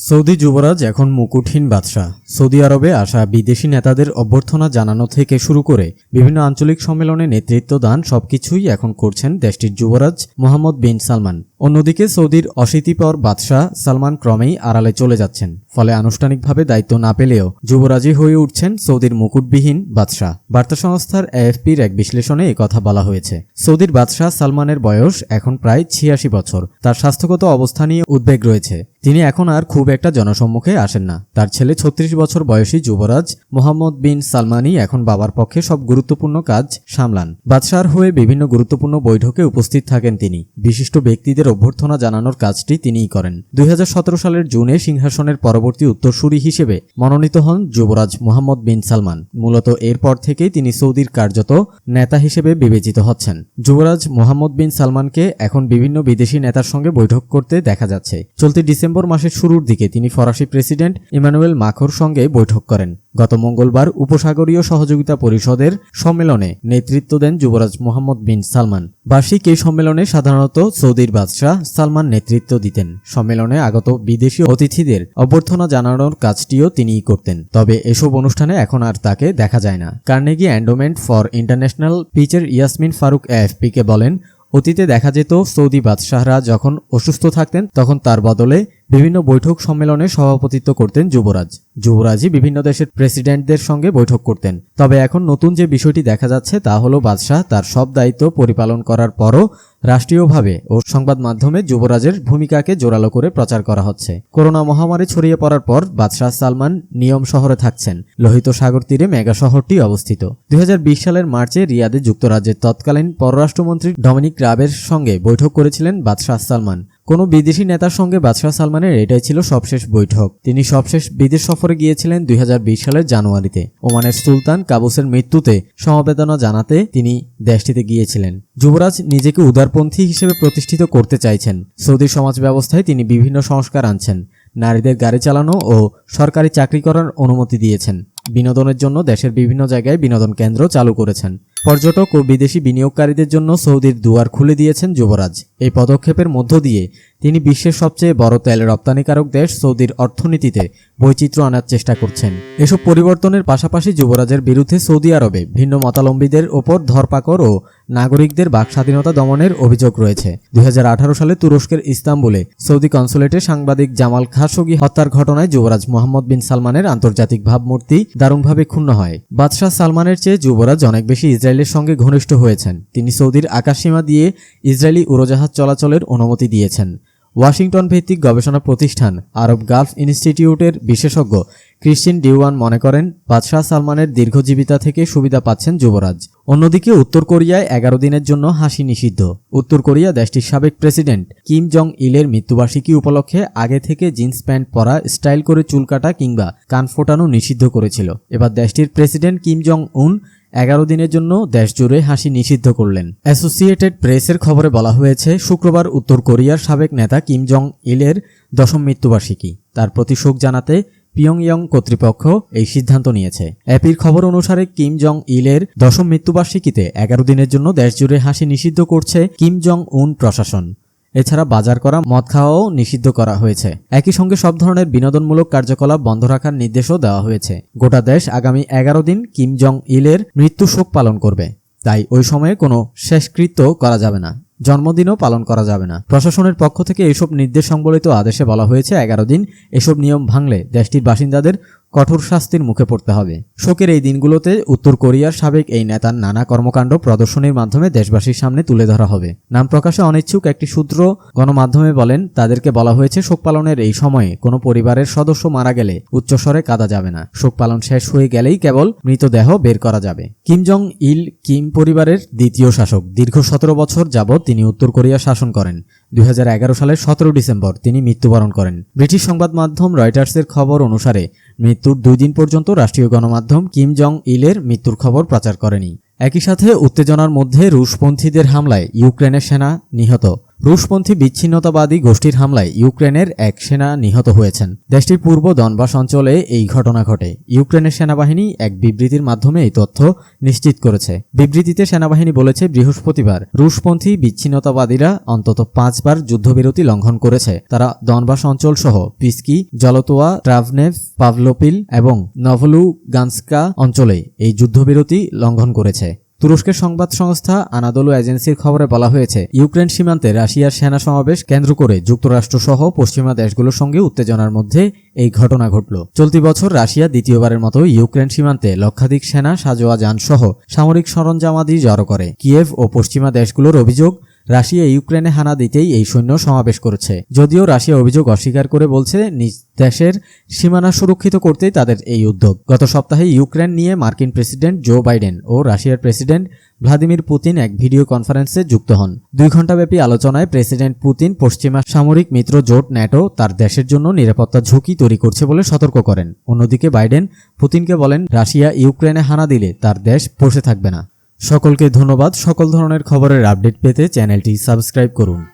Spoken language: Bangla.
সৌদি যুবরাজ এখন মুকুটহীন বাদশাহ। সৌদি আরবে আসা বিদেশি নেতাদের অভ্যর্থনা জানানো থেকে শুরু করে বিভিন্ন আঞ্চলিক সম্মেলনে নেতৃত্ব দান সবকিছুই এখন করছেন দেশটির যুবরাজ মোহাম্মদ বিন সালমান। অন্যদিকে সৌদির অশীতিপর বাদশাহ সালমান ক্রমেই আড়ালে চলে যাচ্ছেন, ফলে আনুষ্ঠানিকভাবে দায়িত্ব না পেলেও যুবরাজই হয়ে উঠছেন সৌদির মুকুটবিহীন বাদশাহ। বার্তা সংস্থার এএফপির এক বিশ্লেষণে একথা বলা হয়েছে। সৌদির বাদশাহ সালমানের বয়স এখন প্রায় ৮৬ বছর। তার স্বাস্থ্যগত অবস্থা নিয়ে উদ্বেগ রয়েছে। তিনি এখন আর খুব একটা জনসম্মুখে আসেন না। তার ছেলে ৩৬ বছর বয়সী যুবরাজ মোহাম্মদ বিন সালমানই এখন বাবার পক্ষে সব গুরুত্বপূর্ণ কাজ সামলান। বাদশাহর হয়ে বিভিন্ন গুরুত্বপূর্ণ বৈঠকে উপস্থিত থাকেন তিনি। বিশিষ্ট ব্যক্তিদের অভ্যর্থনা জানানোর কাজটি তিনিই করেন। ২০১৭ সালের জুনে সিংহাসনের পরবর্তী উত্তরসূরি হিসেবে মনোনীত হন যুবরাজ মোহাম্মদ বিন সালমান। মূলত এরপর থেকেই তিনি সৌদির কার্যত নেতা হিসেবে বিবেচিত হচ্ছেন। যুবরাজ মোহাম্মদ বিন সালমানকে এখন বিভিন্ন বিদেশি নেতার সঙ্গে বৈঠক করতে দেখা যাচ্ছে। চলতি ডিসেম্বর মাসের শুরুর দিকে তিনি ফরাসি প্রেসিডেন্ট ইমানুয়েল মাখোর সঙ্গে বৈঠক করেন। গত মঙ্গলবার উপসাগরীয় সহযোগিতা পরিষদের সম্মেলনে নেতৃত্ব দেন যুবরাজ মোহাম্মদ বিন সালমান। বার্ষিক এই সম্মেলনে সাধারণত সৌদির বাদশাহ সালমান নেতৃত্ব দিতেন। সম্মেলনে আগত বিদেশি অতিথিদের অভ্যর্থনা জানানোর কাজটিও তিনিই করতেন। তবে এসব অনুষ্ঠানে এখন আর তাকে দেখা যায় না। কার্নেগি এন্ডোমেন্ট ফর ইন্টারন্যাশনাল পিচের ইয়াসমিন ফারুক এএফপিকে বলেন, অতীতে দেখা যেত সৌদি বাদশাহরা যখন অসুস্থ থাকতেন তখন তার বদলে বিভিন্ন বৈঠক সম্মেলনে সভাপতিত্ব করতেন যুবরাজই বিভিন্ন দেশের প্রেসিডেন্টদের সঙ্গে বৈঠক করতেন। তবে এখন নতুন যে বিষয়টি দেখা যাচ্ছে তা হলো বাদশাহ তার সব দায়িত্ব পরিপালন করার পরও রাষ্ট্রীয়ভাবে ও সংবাদ মাধ্যমে যুবরাজের ভূমিকাকে জোরালো করে প্রচার করা হচ্ছে। করোনা মহামারী ছড়িয়ে পড়ার পর বাদশাহ সালমান নিয়ম শহরে থাকছেন। লোহিত সাগর তীরে মেগা শহরটি অবস্থিত। ২০২০ সালের মার্চে রিয়াদে যুক্তরাজ্যের তৎকালীন পররাষ্ট্রমন্ত্রী ডমিনিক রাবের সঙ্গে বৈঠক করেছিলেন বাদশাহ সালমান। কোনো বিদেশি নেতার সঙ্গে বাদশাহ সালমানের এটাই ছিল সবশেষ বৈঠক। তিনি সবশেষ বিদেশ সফরে গিয়েছিলেন ২০২০ সালের জানুয়ারিতে। ওমানের সুলতান কাবুসের মৃত্যুতে সমবেদনা জানাতে তিনি দেশটিতে গিয়েছিলেন। যুবরাজ নিজেকে উদারপন্থী হিসেবে প্রতিষ্ঠিত করতে চাইছেন। সৌদি সমাজ ব্যবস্থায় তিনি বিভিন্ন সংস্কার আনছেন। নারীদের গাড়ি চালানো ও সরকারি চাকরি করার অনুমতি দিয়েছেন। বিনোদনের জন্য দেশের বিভিন্ন জায়গায় বিনোদন কেন্দ্র চালু করেছেন। পর্যটক ও বিদেশি বিনিয়োগকারীদের জন্য সৌদির দুয়ার খুলে দিয়েছেন যুবরাজ। এই পদক্ষেপের মধ্য দিয়ে তিনি বিশ্বের সবচেয়ে বড় তেল রপ্তানিকারক দেশ সৌদির অর্থনীতিতে বৈচিত্র্য আনার চেষ্টা করছেন। এসব পরিবর্তনের পাশাপাশি যুবরাজের বিরুদ্ধে সৌদি আরবে ভিন্ন মতাবলম্বীদের ওপর ধরপাকড় ও নাগরিকদের বাকস্বাধীনতা দমনের অভিযোগ রয়েছে। ২০১৮ সালে তুরস্কের ইস্তাম্বুলে সৌদি কনসুলেটে সাংবাদিক জামাল খাশোগি হত্যার ঘটনায় যুবরাজ মোহাম্মদ বিন সালমানের আন্তর্জাতিক ভাবমূর্তি দারুণভাবে ক্ষুণ্ণ হয়। বাদশাহ সালমানের চেয়ে যুবরাজ অনেক বেশি ইসরায়েলের সঙ্গে ঘনিষ্ঠ হয়েছেন। তিনি সৌদির আকাশসীমা দিয়ে ইসরায়েলি উড়োজাহাজ চলাচলের অনুমতি দিয়েছেন। ওয়াশিংটন ভিত্তিক গবেষণা প্রতিষ্ঠান আরব গালফ ইনস্টিটিউটের বিশেষজ্ঞ ক্রিস্টিন ডিওয়ান মনে করেন, বাদশাহ সালমানের দীর্ঘজীবিতা থেকে সুবিধা পাচ্ছেন যুবরাজ। অন্যদিকে উত্তর কোরিয়ায় ১১ দিনের জন্য হাসি নিষিদ্ধ। উত্তর কোরিয়া দেশটির সাবেক প্রেসিডেন্ট কিম জং ইলের মৃত্যুবার্ষিকী উপলক্ষে আগে থেকে জিন্স প্যান্ট পরা, স্টাইল করে চুল কাটা কিংবা কান ফোটানো নিষিদ্ধ করেছিল। এবার দেশটির প্রেসিডেন্ট কিম জং উন ১১ দিনের জন্য দেশ জুড়ে হাসি নিষিদ্ধ করলেন। অ্যাসোসিয়েটেড প্রেসের খবরে বলা হয়েছে, শুক্রবার উত্তর কোরিয়ার সাবেক নেতা কিম জং ইলের ১০ম মৃত্যুবার্ষিকী। তার প্রতি শোক জানাতে পিয়ংইয়ং কর্তৃপক্ষ এই সিদ্ধান্ত নিয়েছে। এপির খবর অনুসারে কিম জং ইলের ১০ম মৃত্যুবার্ষিকীতে ১১ দিনের জন্য দেশ জুড়ে হাসি নিষিদ্ধ করছে কিম জং উন প্রশাসন। এছাড়া বাজার করা, মদ খাওয়াও নিষিদ্ধ করা হয়েছে। একই সঙ্গে সব ধরনের বিনোদনমূলক কার্যকলাপ বন্ধ রাখার নির্দেশও দেওয়া হয়েছে। গোটা দেশ আগামী ১১ দিন কিম জং ইলের মৃত্যু শোক পালন করবে। তাই ওই সময়ে কোনো শেষকৃত্য করা যাবে না, জন্মদিনও পালন করা যাবে না। প্রশাসনের পক্ষ থেকে এসব নির্দেশ সংবলিত আদেশে বলা হয়েছে, ১১ দিন এসব নিয়ম ভাঙলে দেশটির বাসিন্দাদের কঠোর শাস্তির মুখে পড়তে হবে। শোকের এই দিনগুলোতে উত্তর কোরিয়ার সাবেক এই নেতার নানা কর্মকাণ্ড প্রদর্শনীর মাধ্যমে দেশবাসীর সামনে তুলে ধরা হবে। নাম প্রকাশে অনিচ্ছুক একটি সূত্র গণমাধ্যমে বলেন, তাদেরকে বলা হয়েছে শোক পালনের এই সময়ে কোনো পরিবারের সদস্য মারা গেলে উচ্চস্বরে কাঁদা যাবে না। শোক পালন শেষ হয়ে গেলেই কেবল মৃতদেহ বের করা যাবে। কিম জং ইল কিম পরিবারের দ্বিতীয় শাসক। দীর্ঘ ১৭ বছর যাবৎ তিনি উত্তর কোরিয়া শাসন করেন। ২০১১ সালের ১৭ ডিসেম্বর তিনি মৃত্যুবরণ করেন। ব্রিটিশ সংবাদ মাধ্যম রয়টার্সের খবর অনুসারে মৃত্যুর ২ দিন পর্যন্ত রাষ্ট্রীয় গণমাধ্যম কিম জং ইলের মৃত্যুর খবর প্রচার করেনি। একই সাথে উত্তেজনার মধ্যে রুশপন্থীদের হামলায় ইউক্রেনের সেনা নিহত। রুশপন্থী বিচ্ছিন্নতাবাদী গোষ্ঠীর হামলায় ইউক্রেনের এক সেনা নিহত হয়েছেন। দেশটির পূর্ব দনবাস অঞ্চলে এই ঘটনা ঘটে। ইউক্রেনের সেনাবাহিনী এক বিবৃতির মাধ্যমে এই তথ্য নিশ্চিত করেছে। বিবৃতিতে সেনাবাহিনী বলেছে, বৃহস্পতিবার রুশপন্থী বিচ্ছিন্নতাবাদীরা অন্তত 5 বার যুদ্ধবিরতি লঙ্ঘন করেছে। তারা দনবাস অঞ্চল সহ পিস্কি, জলতোয়া, ট্রাভনেভ, পাভলোপিল এবং নভলুগান্সকা অঞ্চলে এই যুদ্ধবিরতি লঙ্ঘন করেছে। তুরস্কের সংবাদ সংস্থা আনাদোলু এজেন্সির খবরে বলা হয়েছে, ইউক্রেন সীমান্তে রাশিয়ার সেনা সমাবেশ কেন্দ্র করে যুক্তরাষ্ট্রসহ পশ্চিমা দেশগুলোর সঙ্গে উত্তেজনার মধ্যে এই ঘটনা ঘটল। চলতি বছর রাশিয়া দ্বিতীয়বারের মতো ইউক্রেন সীমান্তে লক্ষাধিক সেনা, সাজোয়া যানসহ সামরিক সরঞ্জামাদি জড়ো করে। কিয়েভ ও পশ্চিমা দেশগুলোর অভিযোগ, রাশিয়া ইউক্রেনে হানা দিতেই এই সৈন্য সমাবেশ করেছে। যদিও রাশিয়া অভিযোগ অস্বীকার করে বলছে, নিজ দেশের সীমানা সুরক্ষিত করতেই তাদের এই উদ্যোগ। গত সপ্তাহে ইউক্রেন নিয়ে মার্কিন প্রেসিডেন্ট জো বাইডেন ও রাশিয়ার প্রেসিডেন্ট ভ্লাদিমির পুতিন এক ভিডিও কনফারেন্সে যুক্ত হন। 2 ঘণ্টাব্যাপী আলোচনায় প্রেসিডেন্ট পুতিন পশ্চিমা সামরিক মিত্র জোট ন্যাটো তার দেশের জন্য নিরাপত্তা ঝুঁকি তৈরি করছে বলে সতর্ক করেন। অন্যদিকে বাইডেন পুতিনকে বলেন, রাশিয়া ইউক্রেনে হানা দিলে তার দেশ বসে থাকবে না। সকলকে ধন্যবাদ। সকল ধরনের খবরের আপডেট পেতে চ্যানেলটি সাবস্ক্রাইব করুন।